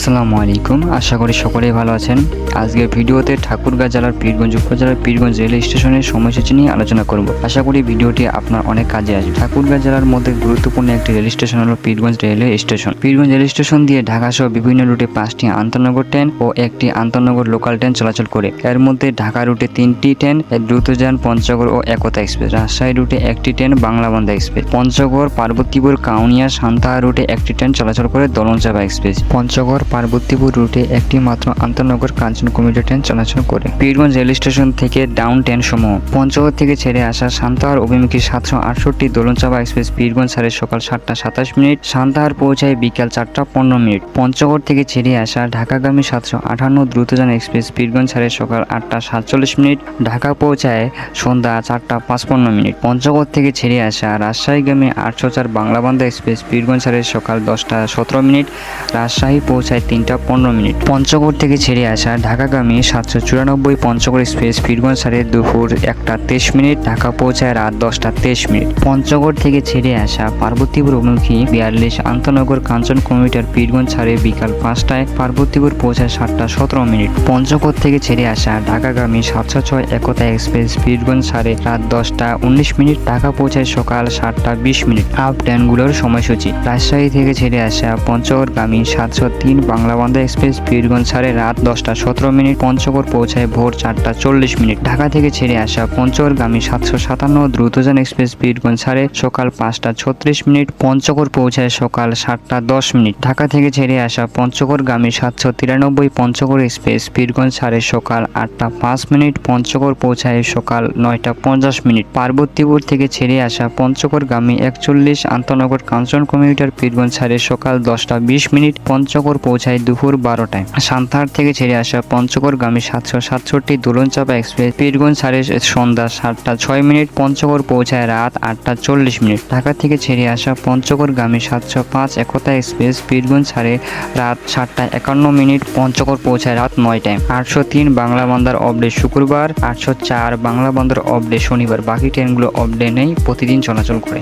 আসসালামু আলাইকুম। আশা করি সকলেই ভালো আছেন। আজকের ভিডিওতে ঠাকুরগাঁ জেলার পীরগঞ্জ উপজেলার পীরগঞ্জ রেল স্টেশনের সময়সূচি নিয়ে আলোচনা করব। আশা করি ভিডিওটি আপনার অনেক কাজে আসবে। ঠাকুরগাঁ জেলার মধ্যে গুরুত্বপূর্ণ একটি রেল স্টেশন হলো Pirganj railway station. Pirganj rail station দিয়ে ঢাকা সহ বিভিন্ন রুটে 5টি আন্তঃনগর ট্রেন ও একটি আন্তঃনগর লোকাল ট্রেন চলাচল করে। এর মধ্যে ঢাকা রুটে 3টি ট্রেন, দ্রুতযান পঞ্চগড় ও একতা এক্সপ্রেস। রাজশাহী রুটে একটি ট্রেন, বাংলাবন্ধা এক্সপ্রেস। পঞ্চগড় পার্বতীপুর কাউনিয়া সান্তাহার রুটে একটি ট্রেন চলাচল করে, দলনচাপা এক্সপ্রেস। পঞ্চগড় পার্বতীপুর রুটে একটি মাত্র আন্তঃনগর কাঞ্চন কমিউটার ট্রেন চলাচল করে। পীরগঞ্জ রেল স্টেশন থেকে ডাউন ট্রেন সমূহ: পঞ্চগড় থেকে ছেড়ে আসা সান্তাহার অভিমুখী 768 দোলনচাপা এক্সপ্রেস পীরগঞ্জ ছাড়ে সকাল 7টা 27 মিনিট, সান্তাহার পৌঁছায় বিকাল 4টা 15 মিনিট। পঞ্চগড় থেকে ছেড়ে আসা ঢাকাগামী 758 দ্রুতযান এক্সপ্রেস পীরগঞ্জ ছাড়ে সকাল 8টা 47 মিনিট, ঢাকা পৌঁছায় সন্ধ্যা 4টা 55 মিনিট। পঞ্চগড় থেকে ছেড়ে আসা রাজশাহীগামী 804 বাংলাবন্ধা এক্সপ্রেস পীরগঞ্জ ছাড়ে সকাল 10টা 17 মিনিট, রাজশাহী পৌঁছায় 3টা 15 মিনিট। পঞ্চগড় থেকে ছেড়ে আসা ঢাকাগামী 794 পঞ্চগড় এক্সপ্রেস পীরগঞ্জ ছাড়ে দুপুর 1টা 23 মিনিট, ঢাকা পৌঁছায় রাত 10টা 23 মিনিট। পঞ্চগড় থেকে ছেড়ে আসা পার্বতীপুর অভিমুখী 42 আন্তঃনগর কাঞ্চন কমিউটার পীরগঞ্জ ছাড়ে বিকাল 5টায়, পার্বতীপুর পৌঁছায় 7টা 17 মিনিট। পঞ্চগড় থেকে ছেড়ে আসা ঢাকাগামী 706 একতা এক্সপ্রেস পীরগঞ্জ ছাড়ে রাত 10টা 19 মিনিট, ঢাকা পৌঁছায় সকাল 7টা 20 মিনিট। আপ ট্রেনগুলোর সময়সূচি: রাজশাহী থেকে ছেড়ে আসা পঞ্চগড়গামী 703 বাংলাবন্ধা এক্সপ্রেস পীরগঞ্জ ছাড়ে রাত 10টা 17 মিনিট, পঞ্চগড় পৌঁছায় ভোর 4টা 40 মিনিট। ঢাকা থেকে ছেড়ে আসা পঞ্চগড়গামী 757 দ্রুতযান এক্সপ্রেস পীরগঞ্জ ছাড়ে সকাল 5টা 36 মিনিট, পঞ্চগড় পৌঁছায় সকাল 7টা 10 মিনিট। ঢাকা থেকে ছেড়ে আসা পঞ্চগড়গামী 793 পঞ্চগড় এক্সপ্রেস পীরগঞ্জ ছাড়ে সকাল 8টা 5 মিনিট, পঞ্চগড় পৌঁছায় সকাল 9টা 50 মিনিট। পার্বতীপুর থেকে ছেড়ে আসা পঞ্চগড়গামী 41 আন্তঃনগর কাঞ্চন কমিউটার পীরগঞ্জ ছাড়ে সকাল 10টা 20 মিনিট, পঞ্চগড় পৌঁছায় দুপুর 12টায়। সান্তাহার থেকে ছেড়ে আসা পঞ্চগড়গামী 767 দোলনচাপা এক্সপ্রেস পীরগঞ্জ ছাড়ে সন্ধ্যা 7টা 6 মিনিট, পঞ্চগড় পৌঁছায় রাত 8টা 40 মিনিট। ঢাকা থেকে ছেড়ে আসা পঞ্চগড়গামী 705 একতা এক্সপ্রেস পীরগঞ্জ ছাড়ে রাত 7টা 51 মিনিট, পঞ্চগড় পৌঁছায় রাত 9টায়। 803 বাংলাবন্ধার অফডে শুক্রবার, 804 বাংলাবন্ধার অফডে শনিবার। বাকি ট্রেনগুলো অফডে নেই, প্রতিদিন চলাচল করে।